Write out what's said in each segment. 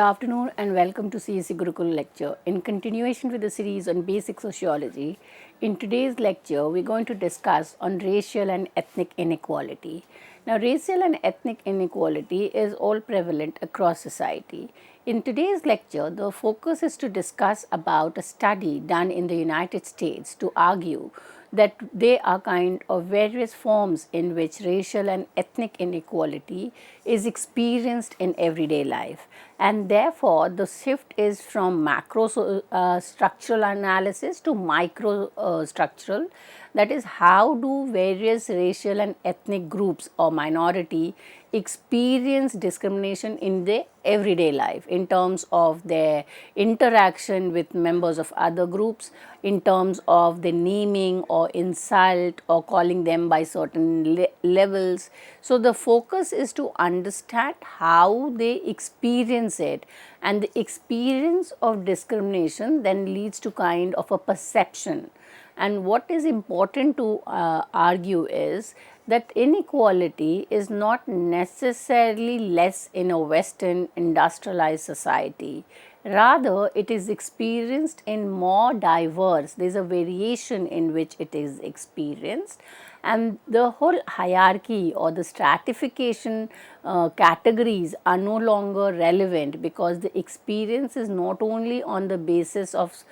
afternoon and welcome to CEC Gurukul lecture. In continuation with the series on basic sociology, in today's lecture we are going to discuss on racial and ethnic inequality. Now, racial and ethnic inequality is all prevalent across society. In today's lecture, the focus is to discuss about a study done in the United States to argue that there are kind of various forms in which racial and ethnic inequality is experienced in everyday life, and therefore the shift is from macro structural analysis to micro structural, that is, how do various racial and ethnic groups or minority experience discrimination in their everyday life in terms of their interaction with members of other groups, in terms of the naming or insult or calling them by certain levels. So, the focus is to understand how they experience it, and the experience of discrimination then leads to kind of a perception. And what is important to argue is that inequality is not necessarily less in a Western industrialized society. Rather, it is experienced in more diverse, there is a variation in which it is experienced, and the whole hierarchy or the stratification categories are no longer relevant, because the experience is not only on the basis of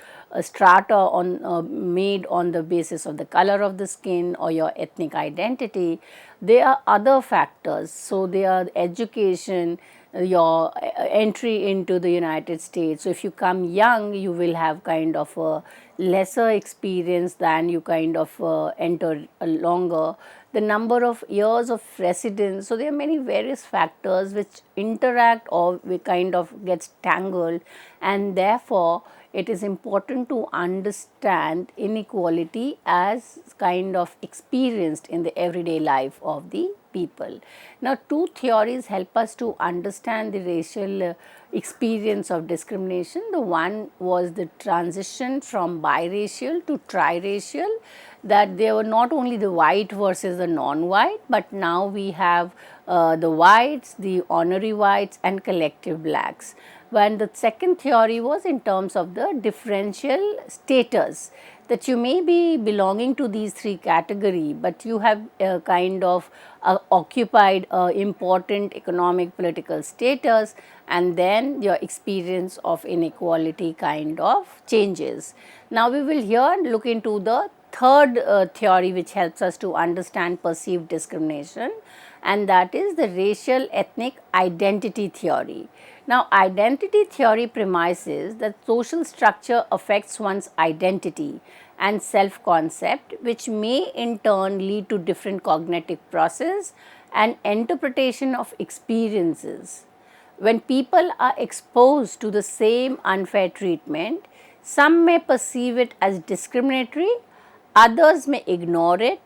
strata made on the basis of the color of the skin or your ethnic identity. There are other factors. So, there are education, your entry into the United States. So, if you come young, you will have kind of a lesser experience than you kind of enter longer. The number of years of residence. So, there are many various factors which interact or we kind of gets tangled, and therefore, it is important to understand inequality as kind of experienced in the everyday life of the people. Now, two theories help us to understand the racial experience of discrimination. The one was the transition from biracial to triracial, that there were not only the white versus the non-white, but now we have the whites, the honorary whites and collective blacks. When the second theory was in terms of the differential status, that you may be belonging to these three categories, but you have kind of occupied important economic political status, and then your experience of inequality kind of changes. Now, we will here look into the third theory which helps us to understand perceived discrimination, and that is the racial ethnic identity theory. Now, identity theory premises that social structure affects one's identity and self-concept, which may in turn lead to different cognitive process and interpretation of experiences. When people are exposed to the same unfair treatment, some may perceive it as discriminatory, others may ignore it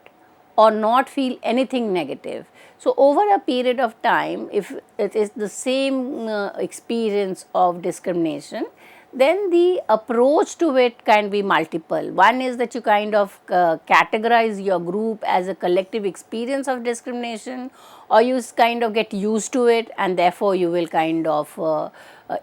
or not feel anything negative. So, over a period of time, if it is the same experience of discrimination, then the approach to it can be multiple. One is that you kind of categorize your group as a collective experience of discrimination, or you kind of get used to it, and therefore you will kind of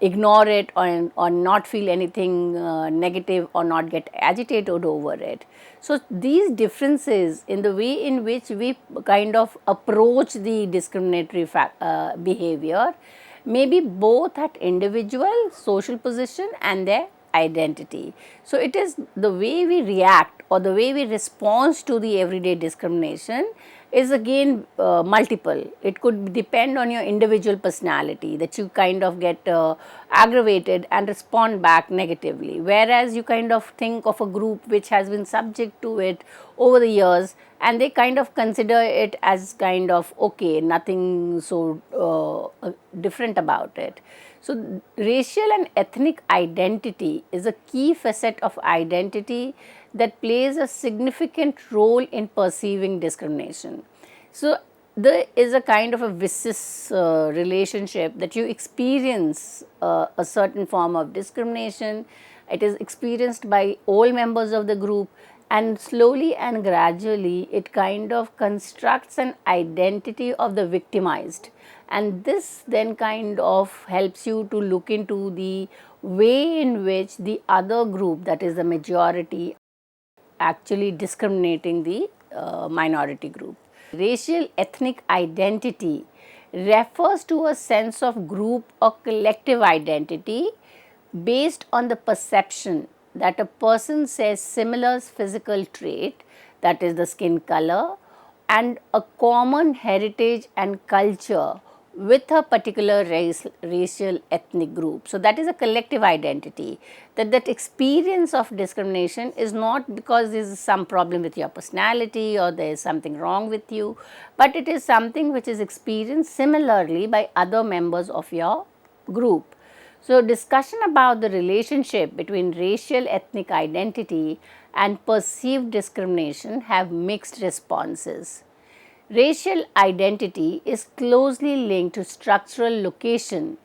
ignore it or not feel anything negative or not get agitated over it. So, these differences in the way in which we kind of approach the discriminatory behavior may be both at individual, social position and their identity. So, it is the way we react or the way we respond to the everyday discrimination is again multiple. It could depend on your individual personality, that you kind of get aggravated and respond back negatively, whereas you kind of think of a group which has been subject to it over the years, and they kind of consider it as kind of okay, nothing so different about it. So, racial and ethnic identity is a key facet of identity that plays a significant role in perceiving discrimination. So, there is a kind of a vicious relationship that you experience a certain form of discrimination. It is experienced by all members of the group, and slowly and gradually it kind of constructs an identity of the victimized, and this then kind of helps you to look into the way in which the other group, that is the majority, actually discriminating the minority group. Racial ethnic identity refers to a sense of group or collective identity based on the perception that a person shares similar physical trait, that is the skin color, and a common heritage and culture with a particular racial ethnic group. So, that is a collective identity, that experience of discrimination is not because there is some problem with your personality or there is something wrong with you, but it is something which is experienced similarly by other members of your group. So, discussion about the relationship between racial ethnic identity and perceived discrimination have mixed responses. Racial identity is closely linked to structural location,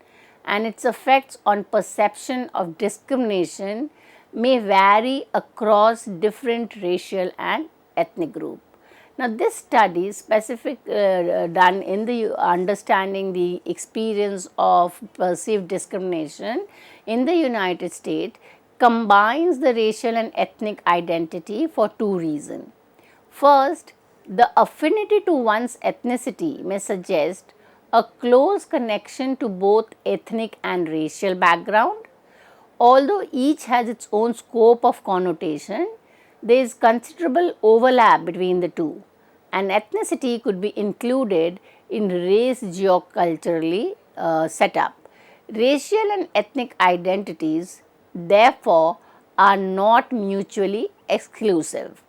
and its effects on perception of discrimination may vary across different racial and ethnic groups. Now, this study done in the understanding the experience of perceived discrimination in the United States combines the racial and ethnic identity for two reasons. First, the affinity to one's ethnicity may suggest a close connection to both ethnic and racial background. Although each has its own scope of connotation, there is considerable overlap between the two. And ethnicity could be included in race geoculturally set up. Racial and ethnic identities, therefore, are not mutually exclusive.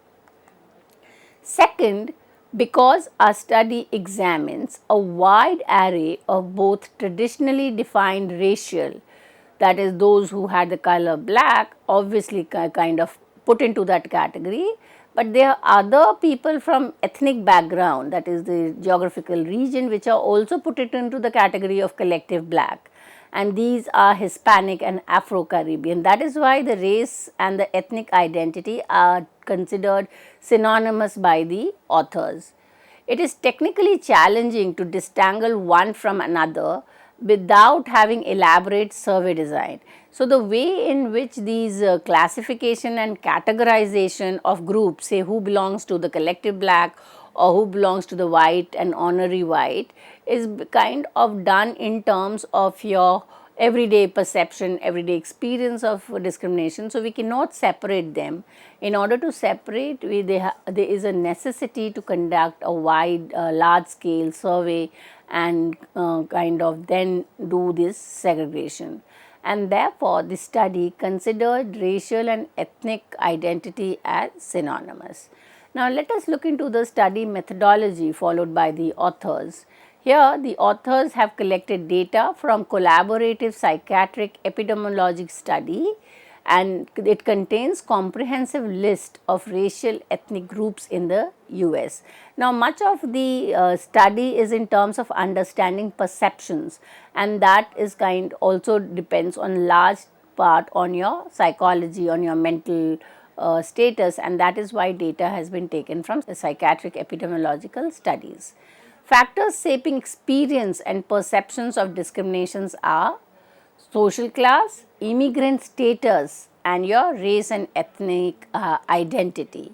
Second, because our study examines a wide array of both traditionally defined racial, that is those who had the color black, obviously kind of put into that category, but there are other people from ethnic background, that is the geographical region, which are also put it into the category of collective black, and these are Hispanic and Afro-Caribbean. That is why the race and the ethnic identity are considered synonymous by the authors. It is technically challenging to disentangle one from another without having elaborate survey design. So, the way in which these classification and categorization of groups, say who belongs to the collective black or who belongs to the white and honorary white, is kind of done in terms of your everyday perception, everyday experience of discrimination. So, we cannot separate them. In order to separate, there is a necessity to conduct a large scale survey and kind of then do this segregation. And therefore, the study considered racial and ethnic identity as synonymous. Now, let us look into the study methodology followed by the authors. Here, the authors have collected data from collaborative psychiatric epidemiologic study, and it contains comprehensive list of racial ethnic groups in the US. Now, much of the study is in terms of understanding perceptions, and that is also depends on large part on your psychology, on your mental status, and that is why data has been taken from psychiatric epidemiological studies. Factors shaping experience and perceptions of discriminations are social class, immigrant status, and your race and ethnic identity.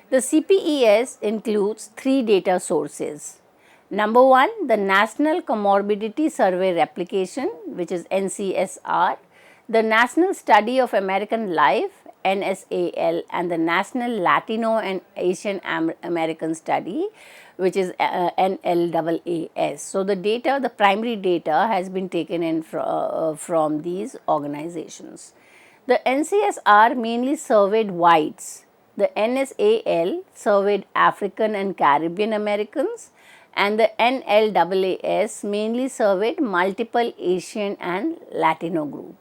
The CPES includes three data sources. Number one, the National Comorbidity Survey Replication, which is NCSR, the National Study of American Life, NSAL, and the National Latino and Asian American Study, which is NLAAS. So, the data, the primary data has been taken in from these organizations. The NCSR mainly surveyed whites, the NSAL surveyed African and Caribbean Americans, and the NLAAS mainly surveyed multiple Asian and Latino group.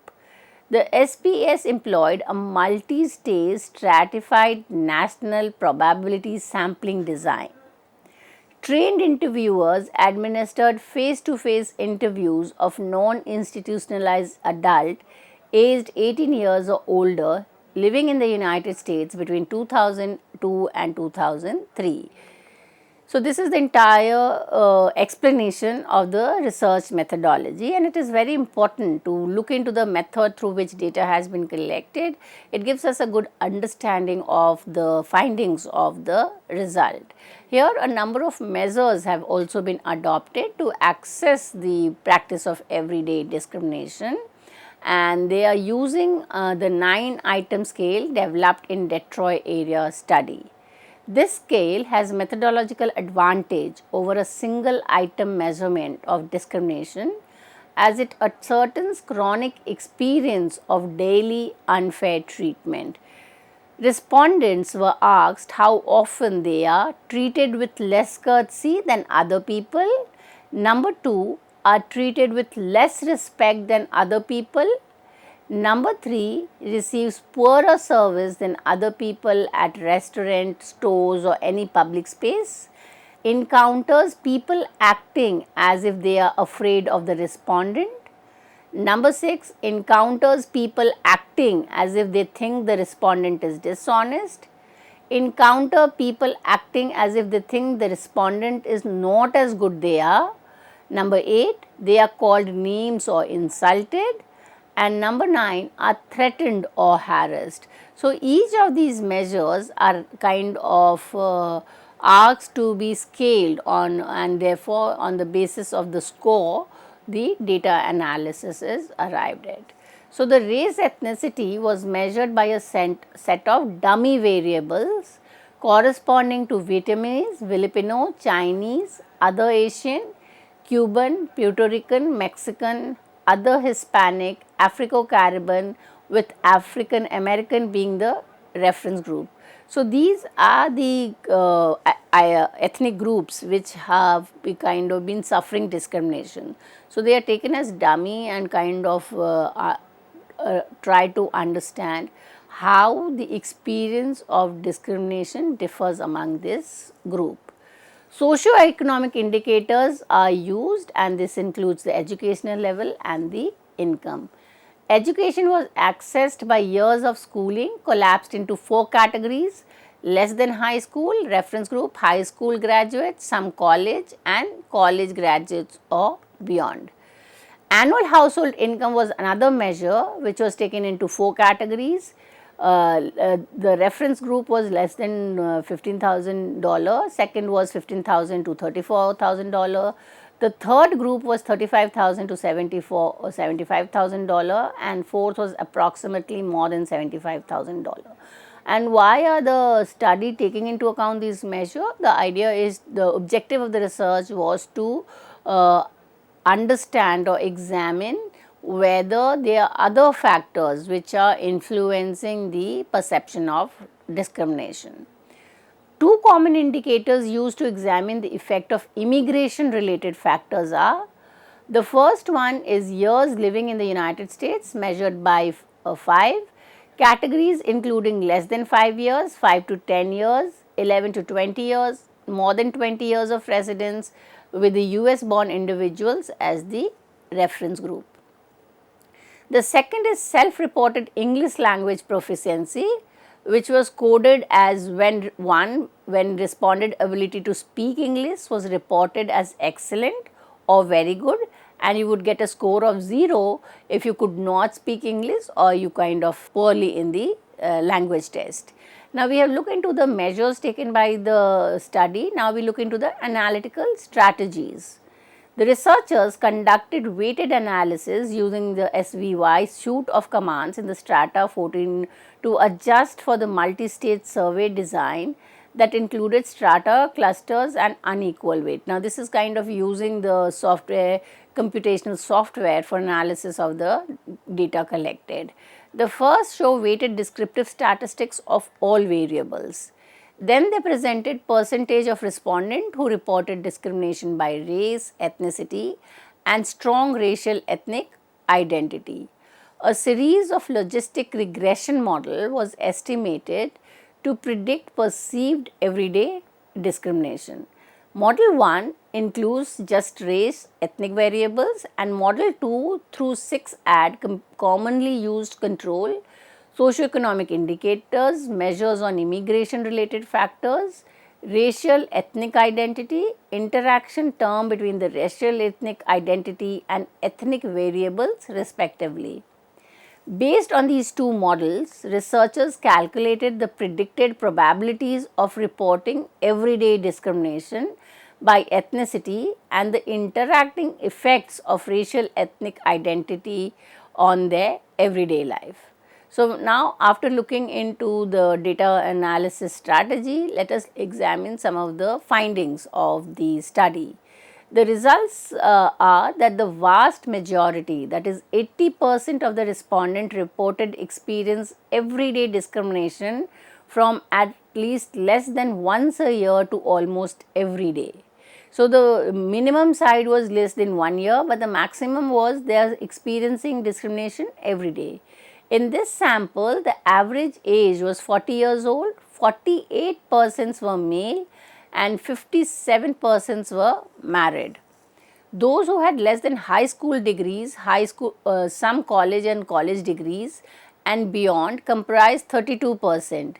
The SPS employed a multi-stage stratified national probability sampling design. Trained interviewers administered face-to-face interviews of non-institutionalized adult aged 18 years or older living in the United States between 2002 and 2003. So, this is the entire explanation of the research methodology, and it is very important to look into the method through which data has been collected. It gives us a good understanding of the findings of the result. Here a number of measures have also been adopted to access the practice of everyday discrimination, and they are using the 9-item scale developed in Detroit area study. This scale has methodological advantage over a single item measurement of discrimination, as it ascertains chronic experience of daily unfair treatment. Respondents were asked how often they are treated with less courtesy than other people. Number 2, are treated with less respect than other people. Number 3, receives poorer service than other people at restaurants, stores or any public space. Encounters people acting as if they are afraid of the respondent. Number 6, encounters people acting as if they think the respondent is dishonest. Encounter people acting as if they think the respondent is not as good they are. Number 8, they are called names or insulted. And number 9, are threatened or harassed. So, each of these measures are kind of asked to be scaled on, and therefore, on the basis of the score the data analysis is arrived at. So, the race ethnicity was measured by a set of dummy variables corresponding to Vietnamese, Filipino, Chinese, other Asian, Cuban, Puerto Rican, Mexican, other Hispanic, Africo-Caribbean, with African American being the reference group. So, these are the ethnic groups which have been suffering discrimination. So, they are taken as dummy and kind of try to understand how the experience of discrimination differs among this group. Socio-economic indicators are used, and this includes the educational level and the income. Education was accessed by years of schooling, collapsed into 4 categories: less than high school, reference group, high school graduates, some college and college graduates or beyond. Annual household income was another measure which was taken into 4 categories. The reference group was less than $15,000, second was $15,000 to $34,000, the third group was $35,000 to $74,000 or $75,000, and fourth was approximately more than $75,000. And why are the study taking into account these measures? The idea is, the objective of the research was to understand or examine whether there are other factors which are influencing the perception of discrimination. 2 common indicators used to examine the effect of immigration related factors are: the first one is years living in the United States, measured by 5 categories including less than 5 years, 5 to 10 years, 11 to 20 years, more than 20 years of residence, with the US born individuals as the reference group. The second is self-reported English language proficiency, which was coded as when responded ability to speak English was reported as excellent or very good, and you would get a score of 0 if you could not speak English or you kind of poorly in the language test. Now, we have looked into the measures taken by the study. Now, we look into the analytical strategies. The researchers conducted weighted analysis using the SVY suite of commands in the strata 14 to adjust for the multi-stage survey design that included strata, clusters and unequal weight. Now, this is kind of using the software, computational software for analysis of the data collected. The first show weighted descriptive statistics of all variables. Then they presented percentage of respondent who reported discrimination by race, ethnicity and strong racial ethnic identity. A series of logistic regression model was estimated to predict perceived everyday discrimination. Model 1 includes just race, ethnic variables, and model 2 through 6 add commonly used control, socioeconomic indicators, measures on immigration related factors, Racial ethnic identity, interaction term between the racial ethnic identity and ethnic variables respectively. Based on these two models, researchers calculated the predicted probabilities of reporting everyday discrimination by ethnicity and the interacting effects of racial ethnic identity on their everyday life. So, now after looking into the data analysis strategy, let us examine some of the findings of the study. The results are that the vast majority, that is 80% of the respondent reported experience everyday discrimination from at least less than once a year to almost every day. So, the minimum side was less than 1 year, but the maximum was they are experiencing discrimination every day. In this sample, the average age was 40 years old, 48% were male and 57% were married. Those who had less than high school degrees, some college and college degrees and beyond comprised 32%,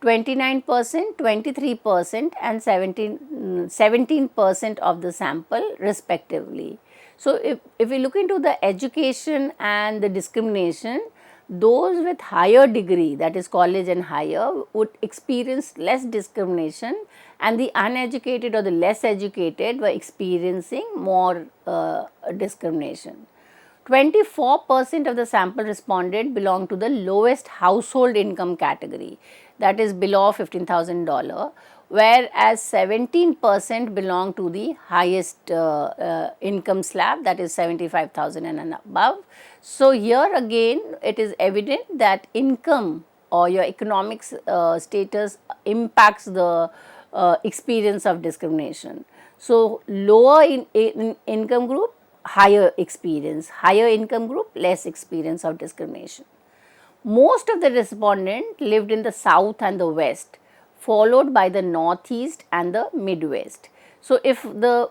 29%, 23% and 17% of the sample respectively. So, if we look into the education and the discrimination, those with higher degree, that is college and higher, would experience less discrimination and the uneducated or the less educated were experiencing more discrimination. 24% of the sample responded belonged to the lowest household income category, that is below $15,000, whereas 17% belong to the highest income slab, that is 75,000 and above. So, here again it is evident that income or your economic status impacts the experience of discrimination. So, lower in income group, higher experience, higher income group, less experience of discrimination. Most of the respondents lived in the south and the west, followed by the northeast and the midwest. So, if the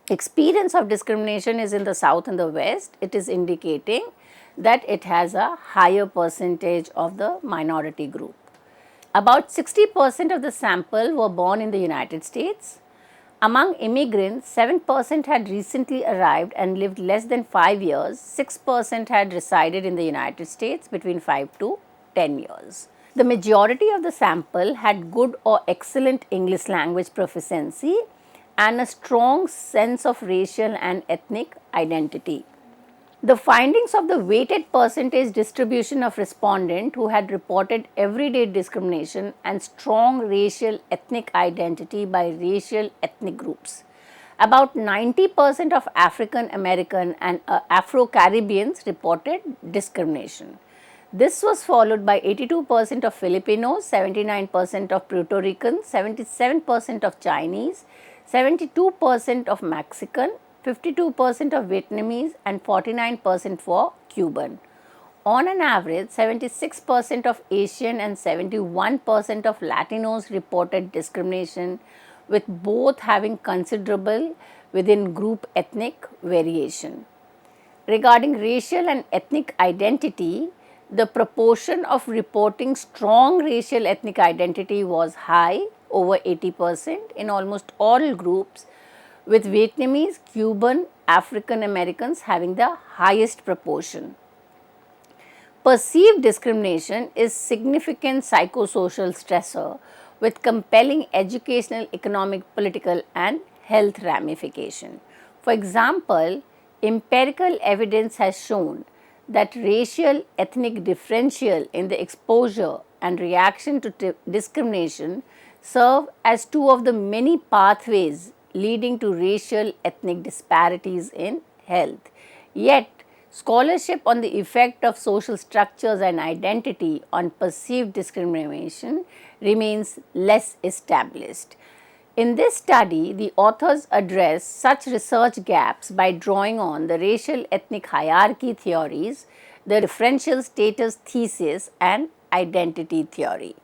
experience of discrimination is in the south and the west, it is indicating that it has a higher percentage of the minority group. About 60% of the sample were born in the United States. Among immigrants, 7% had recently arrived and lived less than 5 years, 6% had resided in the United States between 5 to 10 years. The majority of the sample had good or excellent English language proficiency and a strong sense of racial and ethnic identity. The findings of the weighted percentage distribution of respondents who had reported everyday discrimination and strong racial ethnic identity by racial ethnic groups. About 90% of African American and Afro-Caribbeans reported discrimination. This was followed by 82% of Filipinos, 79% of Puerto Ricans, 77% of Chinese, 72% of Mexican, 52% of Vietnamese and 49% for Cuban. On an average, 76% of Asian and 71% of Latinos reported discrimination, with both having considerable within group ethnic variation. Regarding racial and ethnic identity, the proportion of reporting strong racial ethnic identity was high, over 80% in almost all groups, with Vietnamese, Cuban, African Americans having the highest proportion. Perceived discrimination is significant psychosocial stressor with compelling educational, economic, political and health ramification. For example, empirical evidence has shown that racial ethnic differential in the exposure and reaction to discrimination serve as two of the many pathways leading to racial ethnic disparities in health. Yet, scholarship on the effect of social structures and identity on perceived discrimination remains less established. In this study, the authors address such research gaps by drawing on the racial ethnic hierarchy theories, the differential status thesis and identity theory.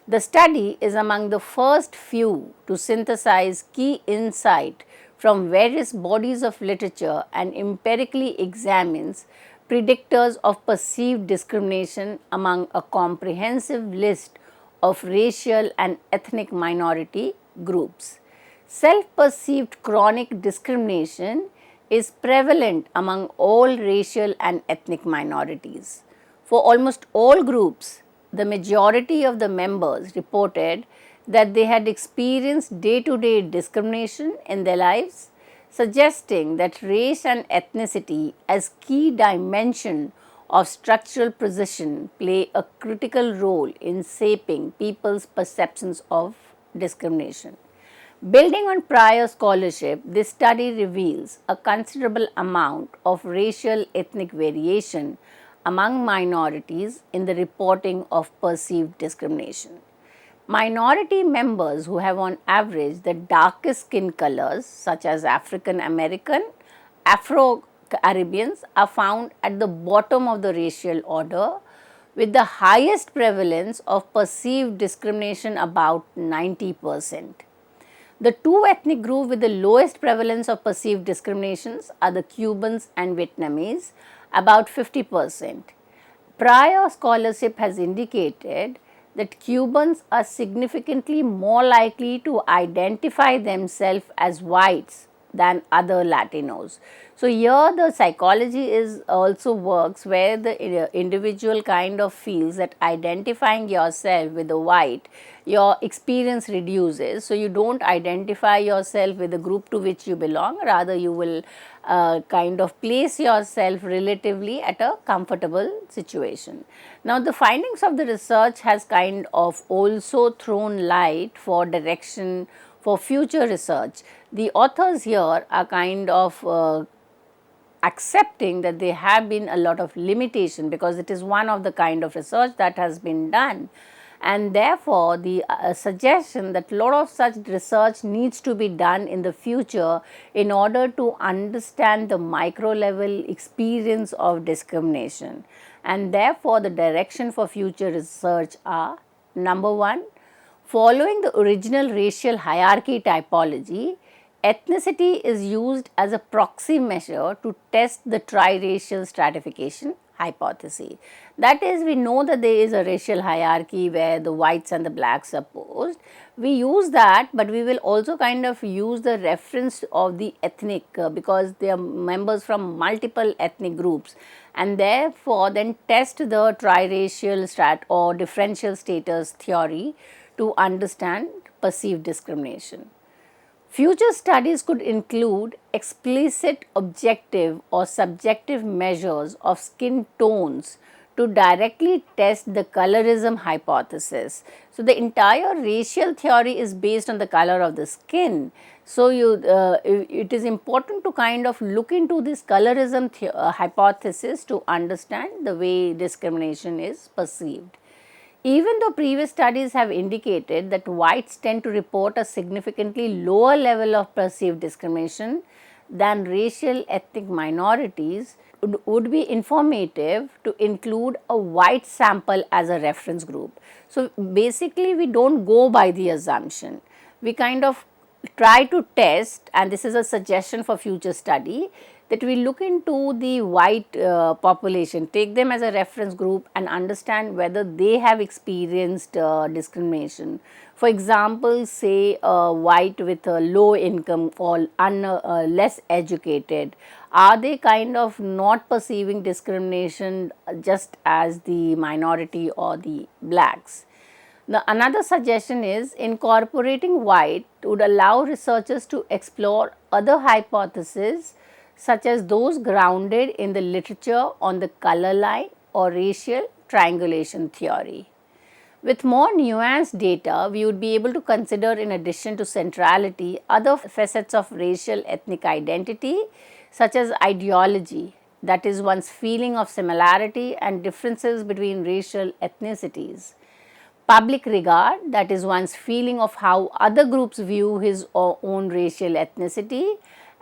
The study is among the first few to synthesize key insight from various bodies of literature and empirically examines predictors of perceived discrimination among a comprehensive list of racial and ethnic minority groups. Self-perceived chronic discrimination is prevalent among all racial and ethnic minorities. For almost all groups, the majority of the members reported that they had experienced day-to-day discrimination in their lives, suggesting that race and ethnicity as key dimension of structural position play a critical role in shaping people's perceptions of discrimination. Building on prior scholarship, this study reveals a considerable amount of racial ethnic variation among minorities in the reporting of perceived discrimination. Minority members who have on average the darkest skin colors such as African American, Afro Caribbeans are found at the bottom of the racial order with the highest prevalence of perceived discrimination, about 90%. The two ethnic groups with the lowest prevalence of perceived discriminations are the Cubans and Vietnamese, about 50%. Prior scholarship has indicated that Cubans are significantly more likely to identify themselves as whites than other Latinos. So, here the psychology is also works where the individual kind of feels that identifying yourself with the white, your experience reduces. So, you don't identify yourself with the group to which you belong, rather you will kind of place yourself relatively at a comfortable situation. Now, the findings of the research has kind of also thrown light for direction for future research. The authors here are kind of accepting that there have been a lot of limitation, because it is one of the kind of research that has been done, and therefore the suggestion that a lot of such research needs to be done in the future in order to understand the micro level experience of discrimination. And therefore the direction for future research are: number one, following the original racial hierarchy typology, ethnicity is used as a proxy measure to test the triracial stratification hypothesis. That is, we know that there is a racial hierarchy where the whites and the blacks are posed. We use that, but we will also kind of use the reference of the ethnic because they are members from multiple ethnic groups, and therefore then test the triracial or differential status theory to understand perceived discrimination. Future studies could include explicit objective or subjective measures of skin tones to directly test the colorism hypothesis. So, the entire racial theory is based on the color of the skin. So, it is important to kind of look into this colorism hypothesis to understand the way discrimination is perceived. Even though previous studies have indicated that whites tend to report a significantly lower level of perceived discrimination than racial ethnic minorities, it would be informative to include a white sample as a reference group. So, basically we do not go by the assumption, we kind of try to test, and this is a suggestion for future study, that we look into the white population, take them as a reference group and understand whether they have experienced discrimination. For example, say a white with a low income or less educated, are they kind of not perceiving discrimination just as the minority or the blacks? Another suggestion is incorporating white would allow researchers to explore other hypotheses such as those grounded in the literature on the color line or racial triangulation theory. With more nuanced data, we would be able to consider, in addition to centrality, other facets of racial ethnic identity such as ideology, that is one's feeling of similarity and differences between racial ethnicities; public regard, that is one's feeling of how other groups view his or own racial ethnicity;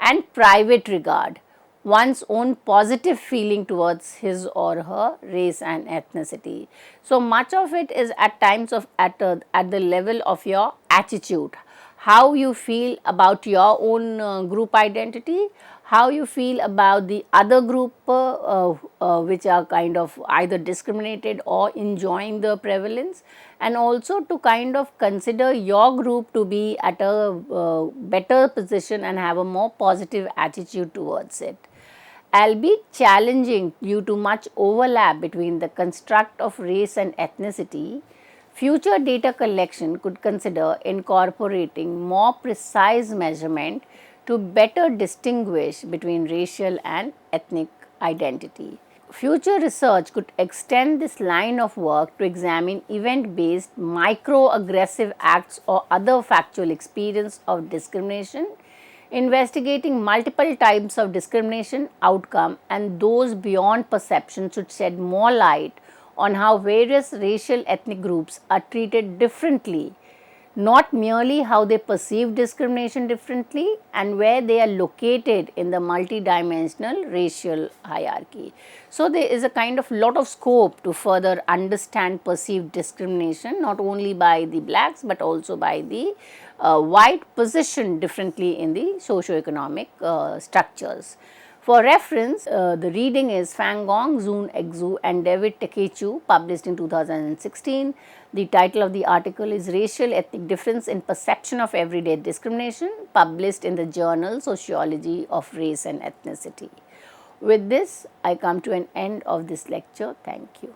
and private regard, one's own positive feeling towards his or her race and ethnicity. So, much of it is at times at the level of your attitude, how you feel about your own group identity, how you feel about the other group which are kind of either discriminated or enjoying the prevalence, and also to kind of consider your group to be at a better position and have a more positive attitude towards it. Albeit challenging due to much overlap between the construct of race and ethnicity, future data collection could consider incorporating more precise measurement to better distinguish between racial and ethnic identity. Future research could extend this line of work to examine event-based microaggressive acts or other factual experience of discrimination, investigating multiple types of discrimination outcome, and those beyond perception should shed more light on how various racial ethnic groups are treated differently, not merely how they perceive discrimination differently and where they are located in the multidimensional racial hierarchy. So, there is a kind of lot of scope to further understand perceived discrimination, not only by the blacks but also by the white positioned differently in the socio-economic structures. For reference, the reading is Fang Gong, Zun Exu and David Tekechu, published in 2016. The title of the article is Racial Ethnic Difference in Perception of Everyday Discrimination, published in the journal Sociology of Race and Ethnicity. With this, I come to an end of this lecture. Thank you.